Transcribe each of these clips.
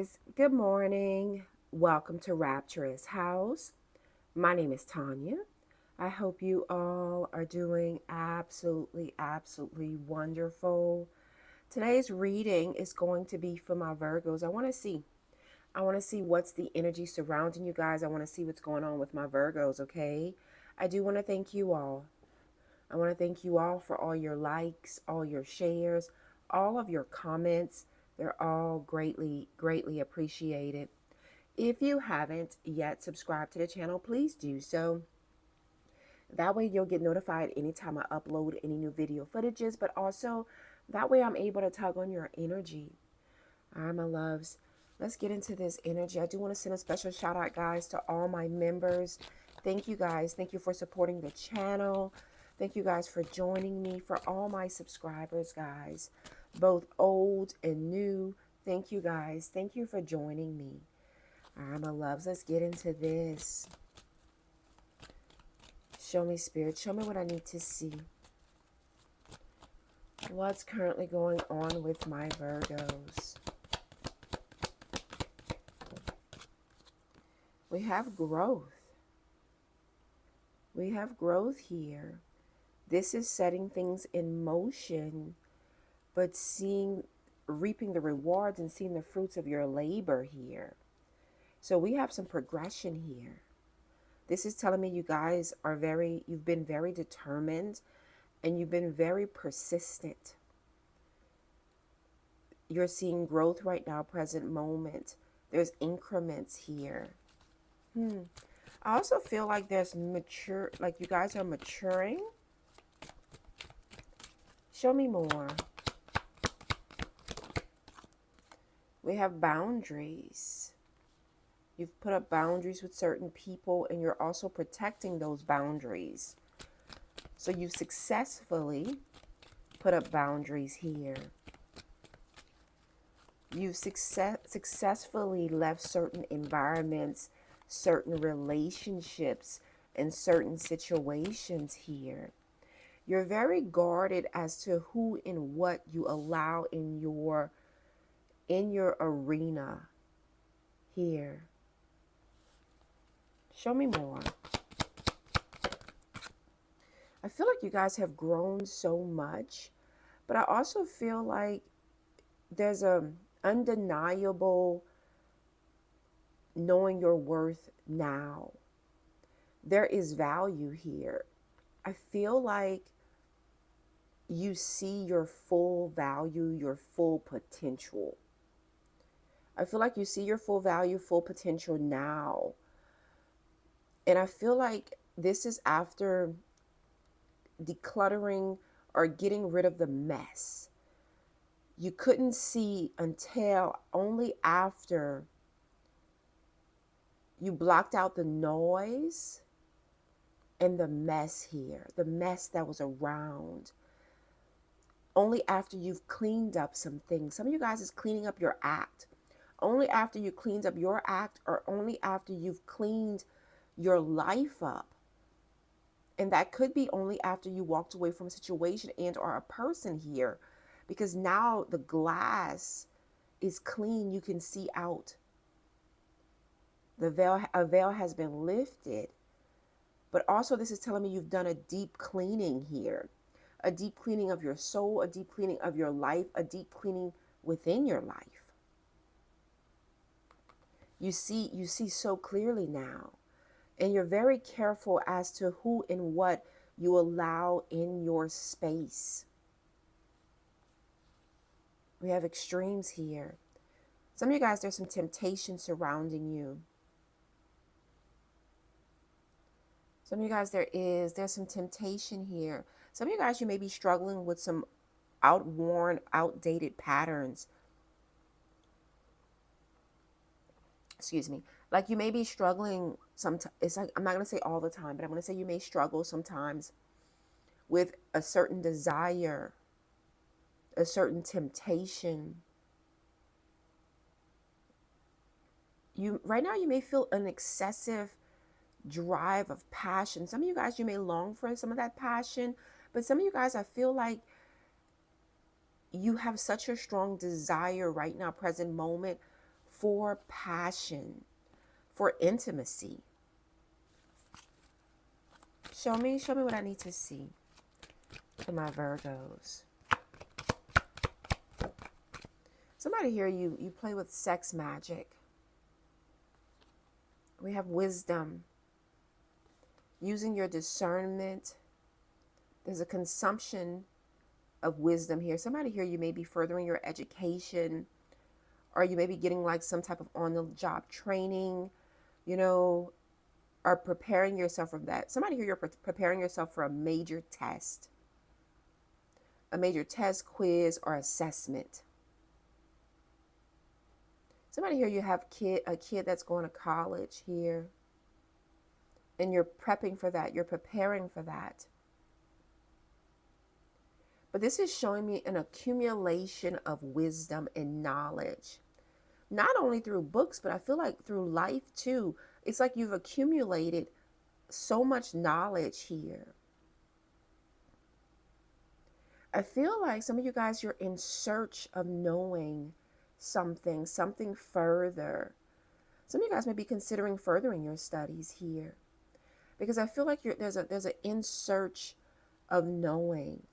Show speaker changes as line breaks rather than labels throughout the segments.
guys, good morning. Welcome to Rapturous House. My name is Tanya. I hope you all are doing absolutely wonderful. Today's reading is going to be for my Virgos. I want to see what's the energy surrounding you guys. I want to see what's going on with my Virgos, okay? I do want to thank you all. I want to thank you all for all your likes, all your shares, all of your comments. They're all greatly appreciated. If you haven't yet subscribed to the channel, please do so. That way you'll get notified anytime I upload any new video footages, but also that way I'm able to tug on your energy. All right, my loves. Let's get into this energy. I do want to send a special shout out, guys, to all my members. Thank you, guys. Thank you for supporting the channel. Thank you, guys, for joining me. For all my subscribers, guys, both old and new. Thank you, guys. Thank you for joining me. All right, my loves. Let's get into this. Show me, Spirit. Show me what I need to see. What's currently going on with my Virgos? We have growth. We have growth here. This is setting things in motion, but reaping the rewards and seeing the fruits of your labor here. So we have some progression here. This is telling me you guys you've been very determined and you've been very persistent. You're seeing growth right now, present moment. There's increments here. I also feel like like you guys are maturing. Show me more. We have boundaries. You've put up boundaries with certain people and you're also protecting those boundaries. So you've successfully put up boundaries here. You've successfully left certain environments, certain relationships, and certain situations here. You're very guarded as to who and what you allow in your arena here. Show me more. I feel like you guys have grown so much, but I also feel like there's a undeniable knowing your worth now. There is value here. I feel like you see your full value, your full potential. I feel like you see your full value, full potential now. And I feel like this is after decluttering or getting rid of the mess. You couldn't see until only after you blocked out the noise and the mess here, the mess that was around. Only after you've cleaned up some things. Some of you guys is cleaning up your act. Only after you cleaned up your act, or only after you've cleaned your life up. And that could be only after you walked away from a situation and or a person here. Because now the glass is clean. You can see out. A veil has been lifted. But also this is telling me you've done a deep cleaning here. A deep cleaning of your soul, a deep cleaning of your life, a deep cleaning within your life. You see so clearly now. And you're very careful as to who and what you allow in your space. We have extremes here. Some of you guys, there's some temptation surrounding you. Some of you guys, there's some temptation here. Some of you guys, you may be struggling with some outworn, outdated patterns. Excuse me. Like you may be struggling sometimes. It's like, I'm not going to say all the time, but I'm going to say you may struggle sometimes with a certain desire, a certain temptation. Right now you may feel an excessive drive of passion. Some of you guys, you may long for some of that passion, but some of you guys, I feel like you have such a strong desire right now, present moment, for passion, for intimacy. Show me what I need to see for my Virgos. Somebody here, you play with sex magic. We have wisdom. Using your discernment. There's a consumption of wisdom here. Somebody here, you may be furthering your education, or you may be getting like some type of on-the-job training, you know, or preparing yourself for that. Somebody here, you're preparing yourself for a major test, quiz, or assessment. Somebody here, you have a kid that's going to college here, and you're prepping for that. You're preparing for that. But this is showing me an accumulation of wisdom and knowledge, not only through books, but I feel like through life too. It's like you've accumulated so much knowledge here. I feel like some of you guys, you're in search of knowing something further. Some of you guys may be considering furthering your studies here, because I feel like there's an in search of knowing.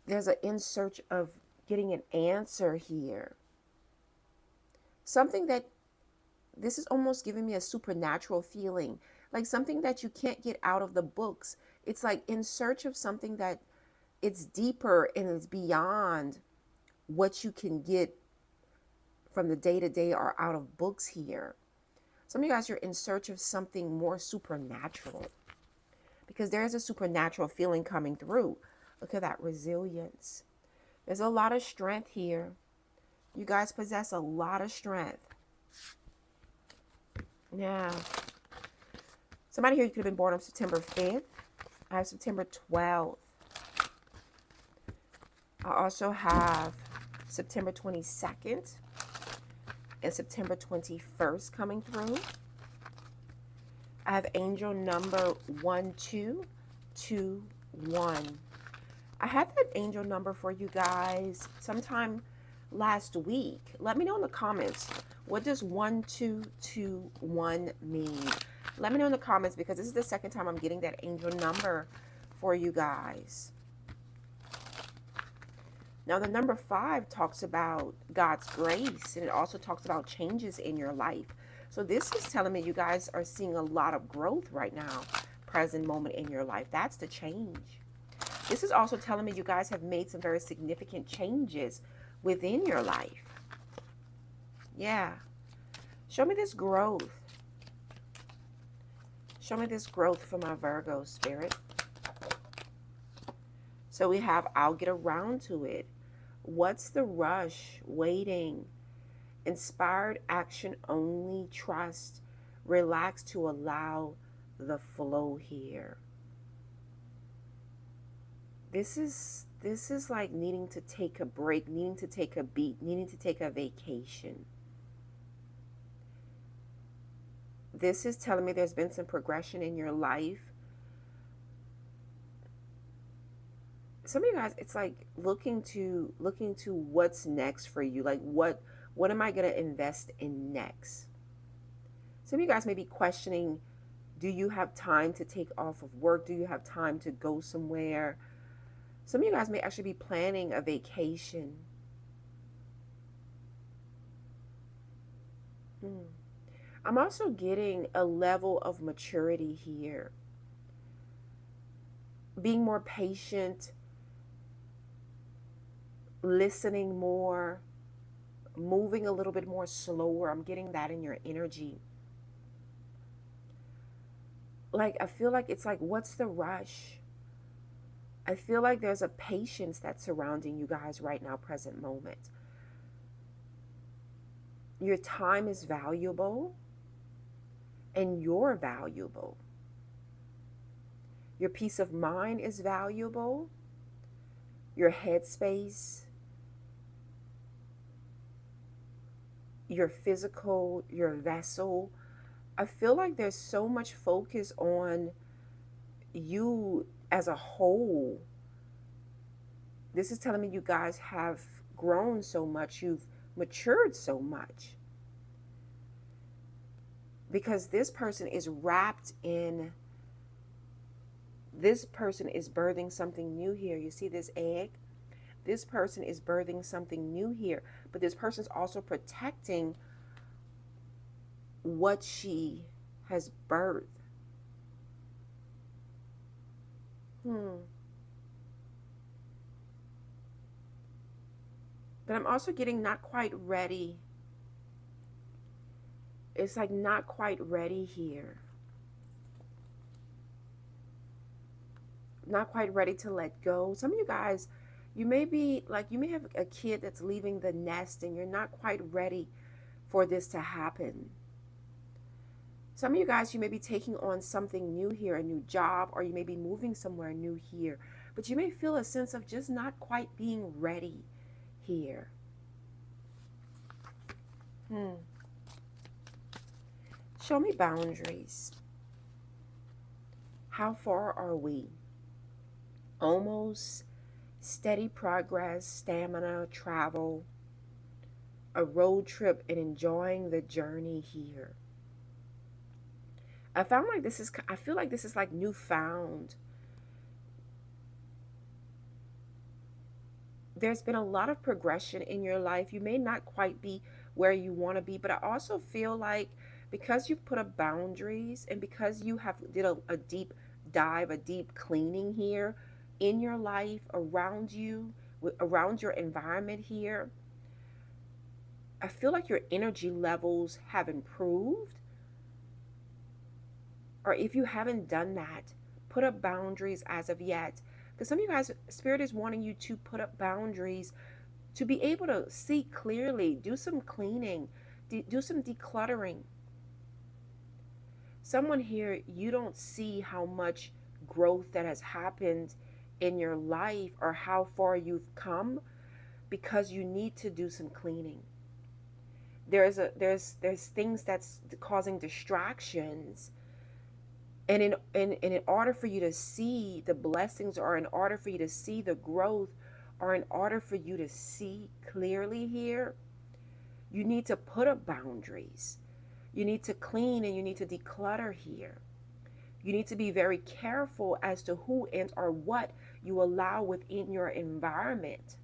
There's an in search of getting an answer here. Something that, this is almost giving me a supernatural feeling, like something that you can't get out of the books. It's like in search of something that it's deeper and it's beyond what you can get from the day-to-day or out of books here. Some of you guys, you're in search of something more supernatural, because there is a supernatural feeling coming through. Look at that resilience. There's a lot of strength here. You guys possess a lot of strength. Yeah. Somebody here, you could have been born on September 5th. I have September 12th. I also have September 22nd and September 21st coming through. I have angel number 1221. I had that angel number for you guys sometime last week. Let me know in the comments, what does 1221 mean? Let me know in the comments, because this is the second time I'm getting that angel number for you guys. Now, the number 5 talks about God's grace, and it also talks about changes in your life. So this is telling me you guys are seeing a lot of growth right now, present moment in your life. That's the change. This is also telling me you guys have made some very significant changes within your life. Yeah. Show me this growth. Show me this growth for my Virgo spirit. So we have, I'll get around to it. What's the rush? Waiting. Inspired action only. Trust. Relax to allow the flow here. This is like needing to take a break, needing to take a beat, needing to take a vacation. This is telling me there's been some progression in your life. Some of you guys, it's like looking to what's next for you. Like what am I going to invest in next? Some of you guys may be questioning, do you have time to take off of work? Do you have time to go somewhere? Some of you guys may actually be planning a vacation. I'm also getting a level of maturity here. Being more patient, listening more, moving a little bit more slower. I'm getting that in your energy. Like, I feel like it's like, what's the rush? I feel like there's a patience that's surrounding you guys right now, present moment. Your time is valuable, and you're valuable. Your peace of mind is valuable. Your headspace, your physical, your vessel. I feel like there's so much focus on you as a whole. This is telling me you guys have grown so much. You've matured so much. because this person is birthing something new here. You see this egg? This person is birthing something new here, but this person's also protecting what she has birthed. But I'm also getting not quite ready. It's like not quite ready here. Not quite ready to let go. Some of you guys, you may be like, you may have a kid that's leaving the nest and you're not quite ready for this to happen. Some of you guys, you may be taking on something new here, a new job, or you may be moving somewhere new here. But you may feel a sense of just not quite being ready here. Show me boundaries. How far are we? Almost, steady progress, stamina, travel, a road trip, and enjoying the journey here. I feel like this is like newfound. There's been a lot of progression in your life. You may not quite be where you want to be, but I also feel like because you've put up boundaries and because you have did a deep dive, a deep cleaning here in your life, around you, around your environment here, I feel like your energy levels have improved. Or if you haven't done that, put up boundaries as of yet. Because some of you guys, Spirit is wanting you to put up boundaries to be able to see clearly, do some cleaning, do some decluttering. Someone here, you don't see how much growth that has happened in your life or how far you've come because you need to do some cleaning. There's things that's causing distractions. And in order for you to see the blessings, or in order for you to see the growth, or in order for you to see clearly here, you need to put up boundaries. You need to clean and you need to declutter here. You need to be very careful as to who and or what you allow within your environment.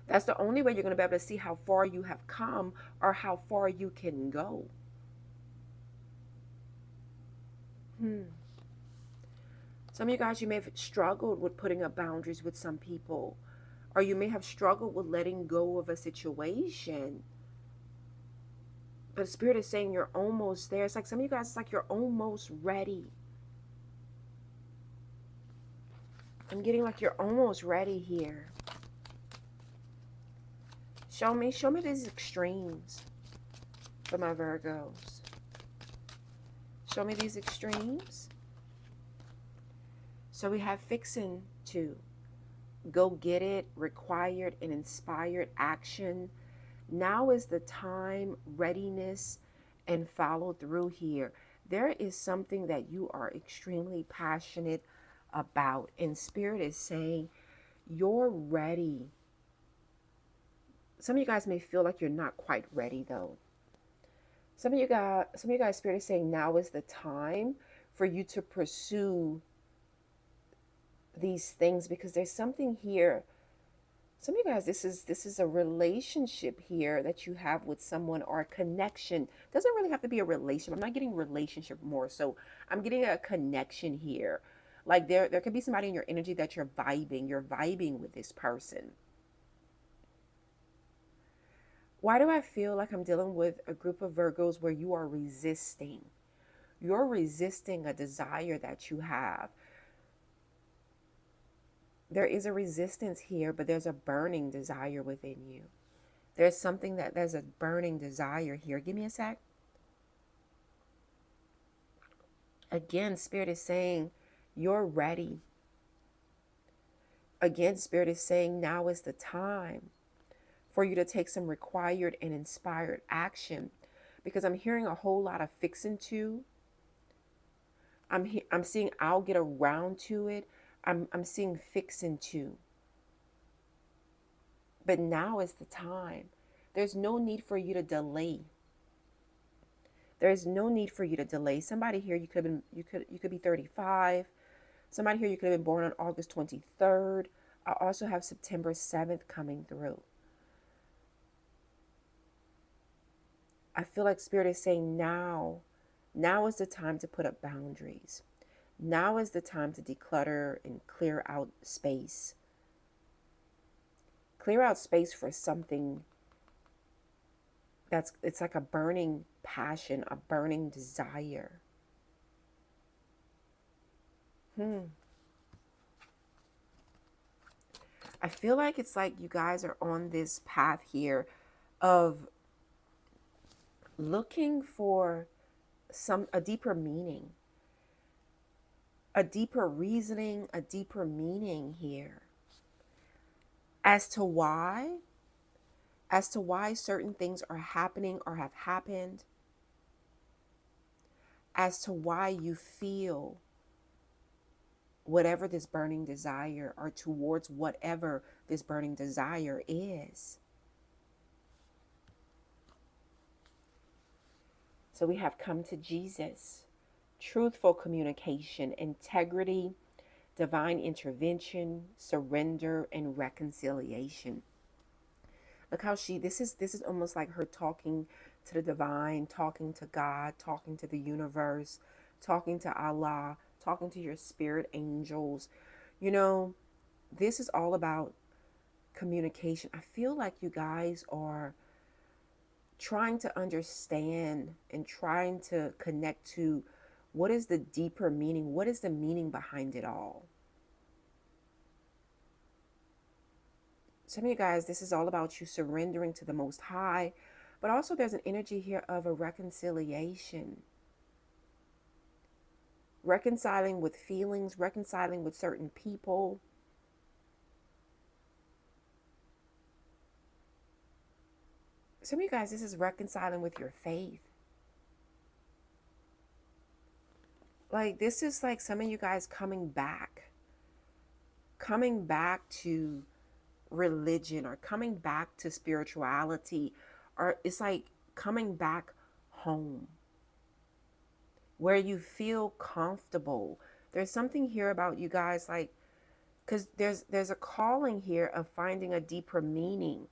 That's the only way you're going to be able to see how far you have come or how far you can go. Some of you guys, you may have struggled with putting up boundaries with some people, or you may have struggled with letting go of a situation. But Spirit is saying you're almost there. It's like some of you guys, it's like you're almost ready. I'm getting like you're almost ready here. Show me these extremes for my Virgos. Show me these extremes. So we have fixing to, go get it, required and inspired action. Now is the time, readiness, and follow through here. There is something that you are extremely passionate about, and Spirit is saying you're ready. Some of you guys may feel like you're not quite ready though. Some of you guys, Spirit is saying now is the time for you to pursue these things, because there's something here. Some of you guys, this is a relationship here that you have with someone, or a connection. Doesn't really have to be a relationship. I'm not getting relationship more, so I'm getting a connection here. Like there could be somebody in your energy that you're vibing with this person. Why do I feel like I'm dealing with a group of Virgos where you are resisting? You're resisting a desire that you have. There is a resistance here, but there's a burning desire within you. There's a burning desire here. Give me a sec. Again, Spirit is saying you're ready. Again, Spirit is saying now is the time for you to take some required and inspired action, because I'm hearing a whole lot of fixing to. I'm seeing I'll get around to it. I'm seeing fixing to. But now is the time. There's no need for you to delay. There is no need for you to delay. Somebody here, you could be 35. Somebody here, you could have been born on August 23rd. I also have September 7th coming through. I feel like Spirit is saying now is the time to put up boundaries. Now is the time to declutter and clear out space. Clear out space for something it's like a burning passion, a burning desire. I feel like it's like you guys are on this path here of looking for a deeper meaning, a deeper reasoning, a deeper meaning here as to why certain things are happening or have happened, as to why you feel whatever this burning desire or towards whatever this burning desire is. So we have come to Jesus, truthful communication, integrity, divine intervention, surrender, and reconciliation. Look how this is almost like her talking to the divine, talking to God, talking to the universe, talking to Allah, talking to your spirit angels. You know, this is all about communication. I feel like you guys are trying to understand and trying to connect to what is the deeper meaning, what is the meaning behind it all. Some of you guys, this is all about you surrendering to the Most High, but also there's an energy here of a reconciliation. Reconciling with feelings, reconciling with certain people. Some of you guys, this is reconciling with your faith. Like, this is like some of you guys coming back to religion, or coming back to spirituality, or it's like coming back home where you feel comfortable. There's something here about you guys, like, because there's a calling here of finding a deeper meaning.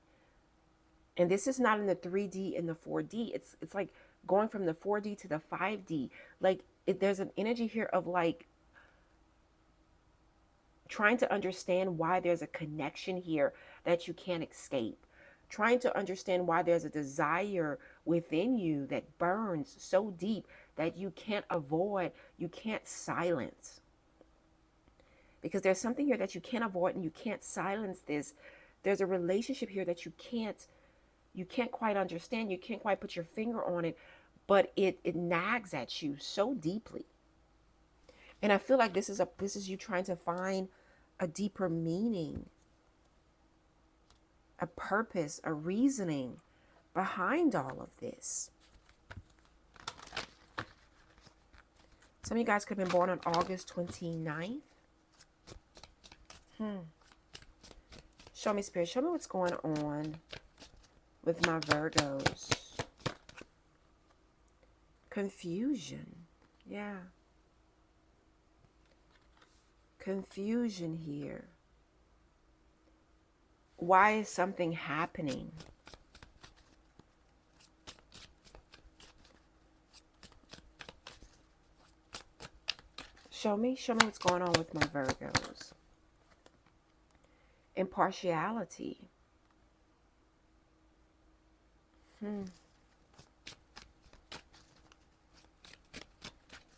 And this is not in the 3D and the 4D. It's like going from the 4D to the 5D. Like, there's an energy here of like trying to understand why there's a connection here that you can't escape. Trying to understand why there's a desire within you that burns so deep that you can't avoid, you can't silence. Because there's something here that you can't avoid and you can't silence this. There's a relationship here that you can't quite understand. You can't quite put your finger on it, but it nags at you so deeply. And I feel like this is you trying to find a deeper meaning, a purpose, a reasoning behind all of this. Some of you guys could have been born on August 29th. Show me, Spirit. Show me what's going on with my Virgos. Confusion. Yeah. Confusion here. Why is something happening? Show me what's going on with my Virgos. Impartiality.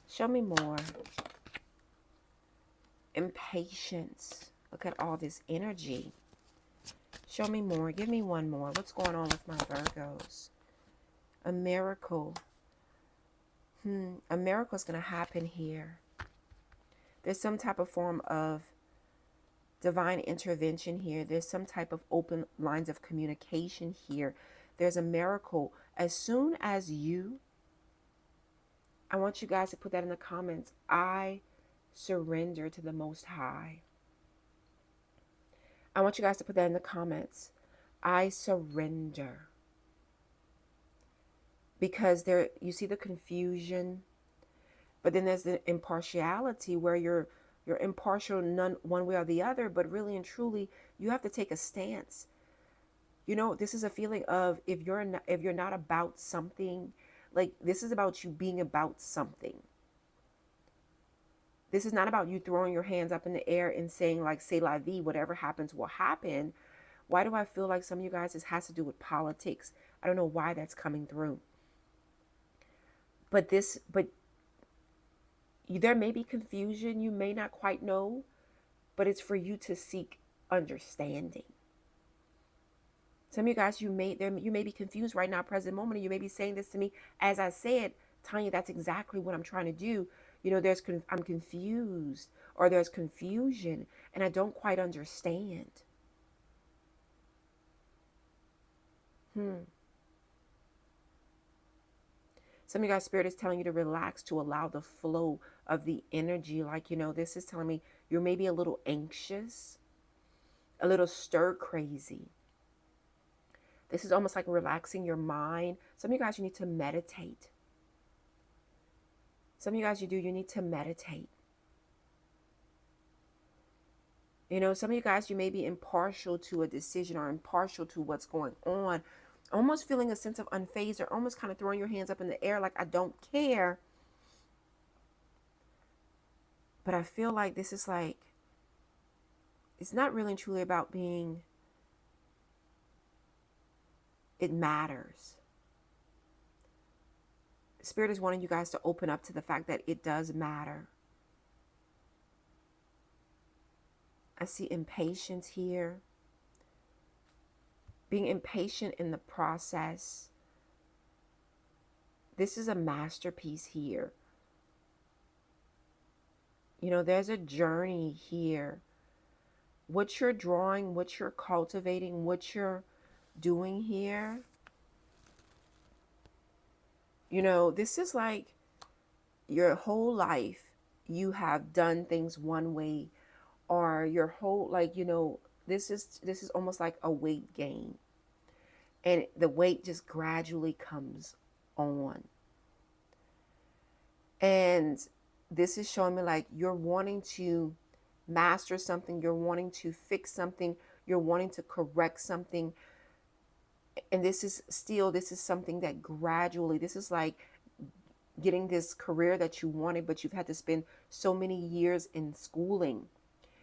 Show me more. Impatience. Look at all this energy. Show me more. Give me one more. What's going on with my Virgos? A miracle. A miracle is going to happen here. There's some type of form of divine intervention here. There's some type of open lines of communication here. There's a miracle. As soon as I want you guys to put that in the comments. I surrender to the Most High. I want you guys to put that in the comments. I surrender. because there, you see the confusion, but then there's the impartiality where you're impartial none one way or the other, but really and truly you have to take a stance. You know, this is a feeling of, if you're not about something, like this is about you being about something. This is not about you throwing your hands up in the air and saying like, c'est la vie, whatever happens will happen. Why do I feel like some of you guys, this has to do with politics? I don't know why that's coming through. But there may be confusion. You may not quite know, but it's for you to seek understanding. Some of you guys, you may be confused right now, present moment. And you may be saying this to me as I said, Tanya, that's exactly what I'm trying to do. You know, I'm confused, or there's confusion and I don't quite understand. Some of you guys, Spirit is telling you to relax, to allow the flow of the energy. Like, you know, this is telling me you're maybe a little anxious, a little stir crazy. This is almost like relaxing your mind. Some of you guys, you need to meditate. Some of you guys, you need to meditate. You know, some of you guys, you may be impartial to a decision or impartial to what's going on, almost feeling a sense of unfazed, or almost kind of throwing your hands up in the air like, I don't care. But I feel like this is like, it's not really and truly about being, it matters. Spirit is wanting you guys to open up to the fact that it does matter. I see impatience here. Being impatient in the process. This is a masterpiece here. You know, there's a journey here. What you're drawing, what you're cultivating, what you're doing here. You know, this is like your whole life you have done things one way, or your whole, like, you know, this is almost like a weight gain. And the weight just gradually comes on. And this is showing me like you're wanting to master something, you're wanting to fix something, you're wanting to correct something. And this is something that gradually, this is like getting this career that you wanted, but you've had to spend so many years in schooling.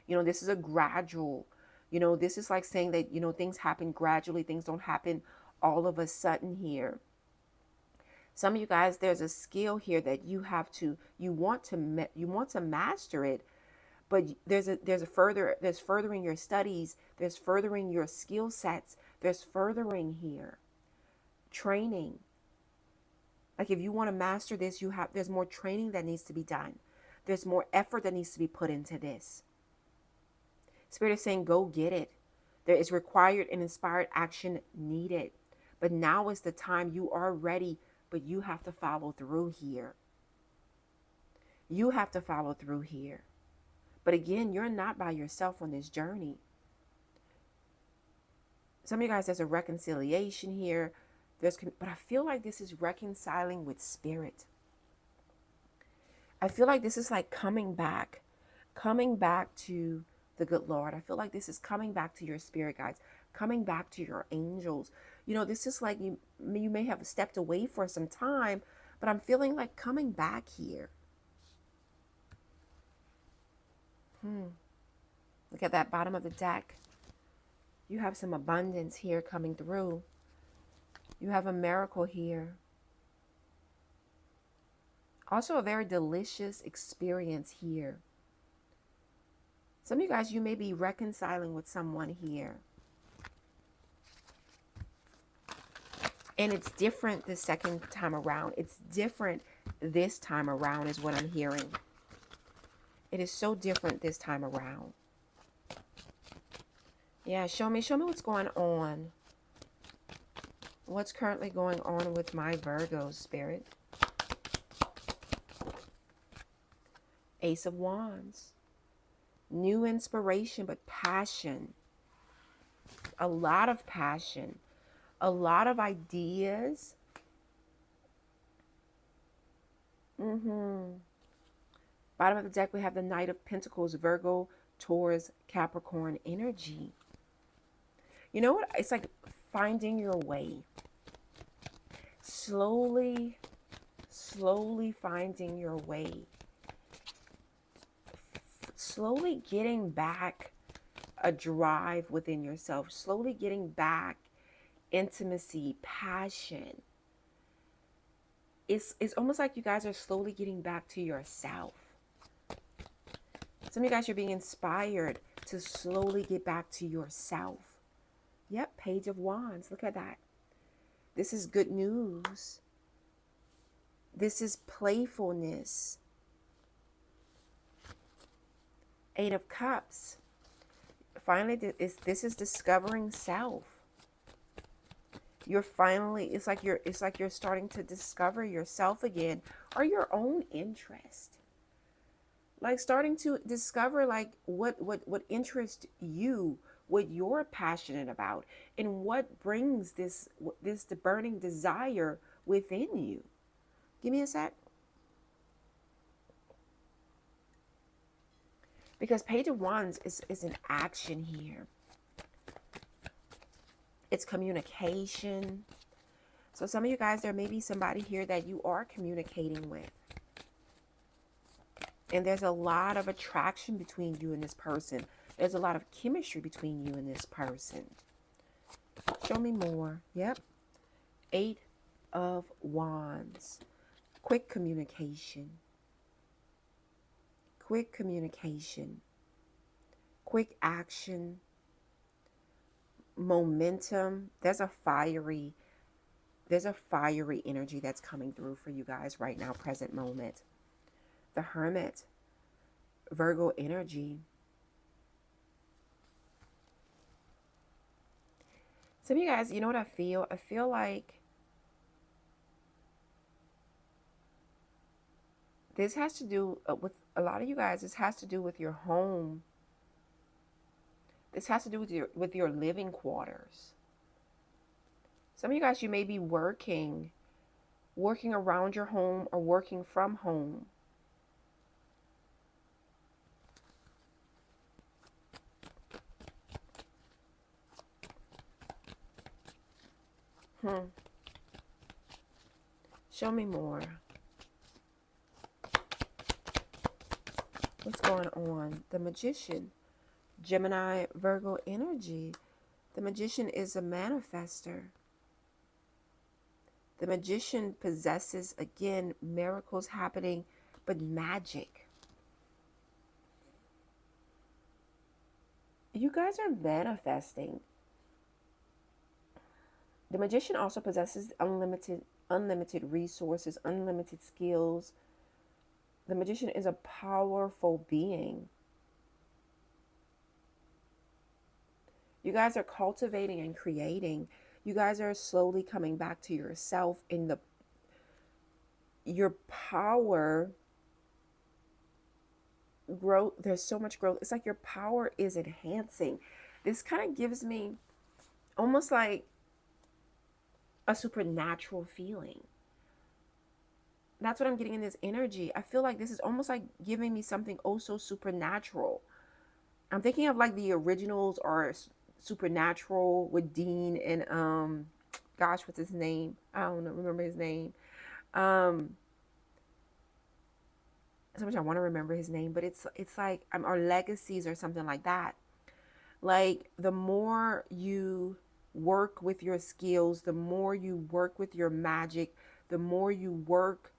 You know, this is a gradual, you know, this is like saying that, you know, things happen gradually. Things don't happen all of a sudden here. Some of you guys, there's a skill here that you want to master it, but there's furthering your studies, there's furthering your skill sets, there's furthering here, training. Like if you want to master this, there's more training that needs to be done. There's more effort that needs to be put into this. Spirit is saying, go get it. There is required and inspired action needed. But now is the time. You are ready, but you have to follow through here. You have to follow through here. But again, you're not by yourself on this journey. Some of you guys, there's a reconciliation here. But I feel like this is reconciling with spirit. I feel like this is like coming back to the good Lord. I feel like this is coming back to your spirit guides, coming back to your angels. You know, this is like you may have stepped away for some time, but I'm feeling like coming back here. Look at that bottom of the deck. You have some abundance here coming through. You have a miracle here. Also a very delicious experience here. Some of you guys, you may be reconciling with someone here. And it's different the second time around. It's different this time around is what I'm hearing. It is so different this time around. Yeah, show me what's going on. What's currently going on with my Virgo spirit? Ace of Wands. New inspiration, but passion. A lot of passion. A lot of ideas. Mm-hmm. Bottom of the deck, we have the Knight of Pentacles, Virgo, Taurus, Capricorn energy. You know what? It's like finding your way. Slowly, slowly finding your way. Slowly getting back a drive within yourself. Slowly getting back intimacy, passion. It's almost like you guys are slowly getting back to yourself. Some of you guys are being inspired to slowly get back to yourself. Yep, Page of Wands. Look at that. This is good news. This is playfulness. Eight of Cups. Finally, this is discovering self. You're finally, it's like you're starting to discover yourself again, or your own interest. Like starting to discover like what interests you, what you're passionate about, and what brings this the burning desire within you. Give me a sec. Because Page of Wands is an action here. It's communication. So some of you guys, there may be somebody here that you are communicating with. And there's a lot of attraction between you and this person. There's a lot of chemistry between you and this person. Show me more. Yep. Eight of Wands. Quick communication. Quick communication. Quick action. Momentum. There's a fiery energy that's coming through for you guys right now, present moment. The Hermit, Virgo energy. Some of you guys, you know what I feel? I feel like this has to do with a lot of you guys. This has to do with your home. This has to do with your living quarters. Some of you guys, you may be working around your home or working from home. Show me more. What's going on? The Magician, Gemini, Virgo energy. The Magician is a manifester. The Magician possesses, again, miracles happening, but magic. You guys are manifesting. The Magician also possesses unlimited resources, unlimited skills. The Magician is a powerful being. You guys are cultivating and creating. You guys are slowly coming back to yourself in your power growth. There's so much growth. It's like your power is enhancing. This kind of gives me almost like a supernatural feeling. That's what I'm getting in this energy. I feel like this is almost like giving me something oh so supernatural. I'm thinking of like the originals are Supernatural with Dean and gosh, what's his name? I don't know, remember his name. So much I want to remember his name, but it's like or Legacies or something like that. Like the more you work with your skills, the more you work with your magic, the more you work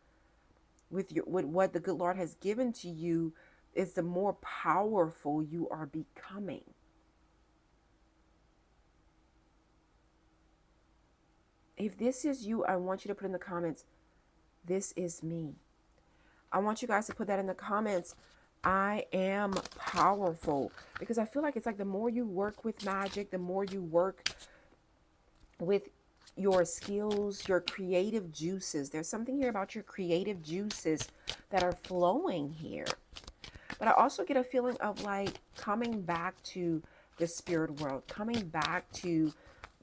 with what the good Lord has given to you, is the more powerful you are becoming. If this is you, I want you to put in the comments, this is me. I want you guys to put that in the comments. I am powerful. Because I feel like it's like the more you work with magic, the more you work with your skills, your creative juices. There's something here about your creative juices that are flowing here. But I also get a feeling of like coming back to the spirit world, coming back to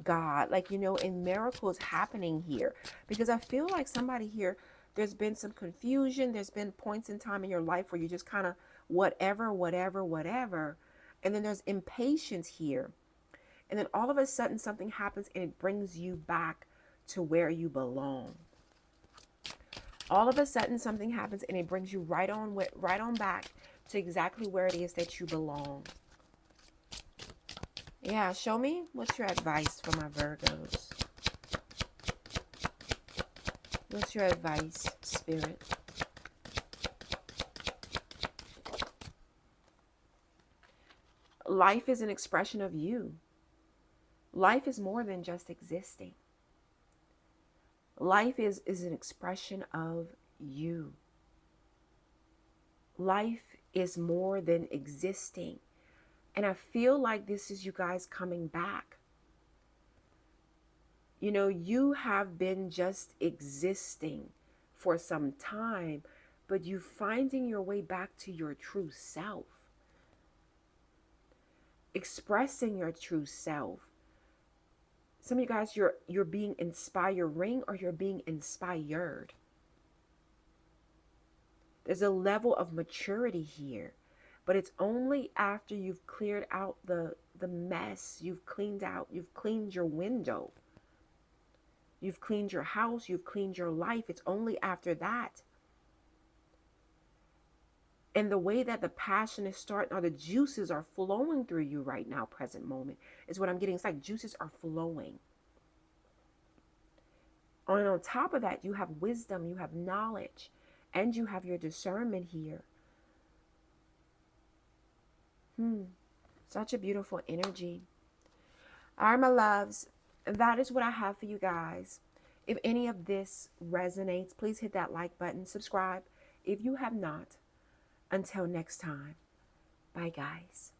God, like, you know, and miracles happening here. Because I feel like somebody here, There's been some confusion. There's been points in time in your life where you just kind of whatever, whatever, whatever. And then there's impatience here. And then all of a sudden something happens and it brings you back to where you belong. All of a sudden something happens and it brings you right on back to exactly where it is that you belong. Yeah, show me what's your advice for my Virgos. What's your advice, Spirit? Life is an expression of you. Life is more than just existing. Life is an expression of you. Life is more than existing. And I feel like this is you guys coming back. You know, you have been just existing for some time, but you finding your way back to your true self. Expressing your true self. Some of you guys, you're being inspiring or you're being inspired. There's a level of maturity here, but it's only after you've cleared out the mess, you've cleaned your window, you've cleaned your house, you've cleaned your life. It's only after that. And the way that the passion is starting, or the juices are flowing through you right now, present moment, is what I'm getting. It's like juices are flowing. And on top of that, you have wisdom, you have knowledge, and you have your discernment here. Such a beautiful energy. All right, my loves, that is what I have for you guys. If any of this resonates, please hit that like button, subscribe if you have not. Until next time, bye guys.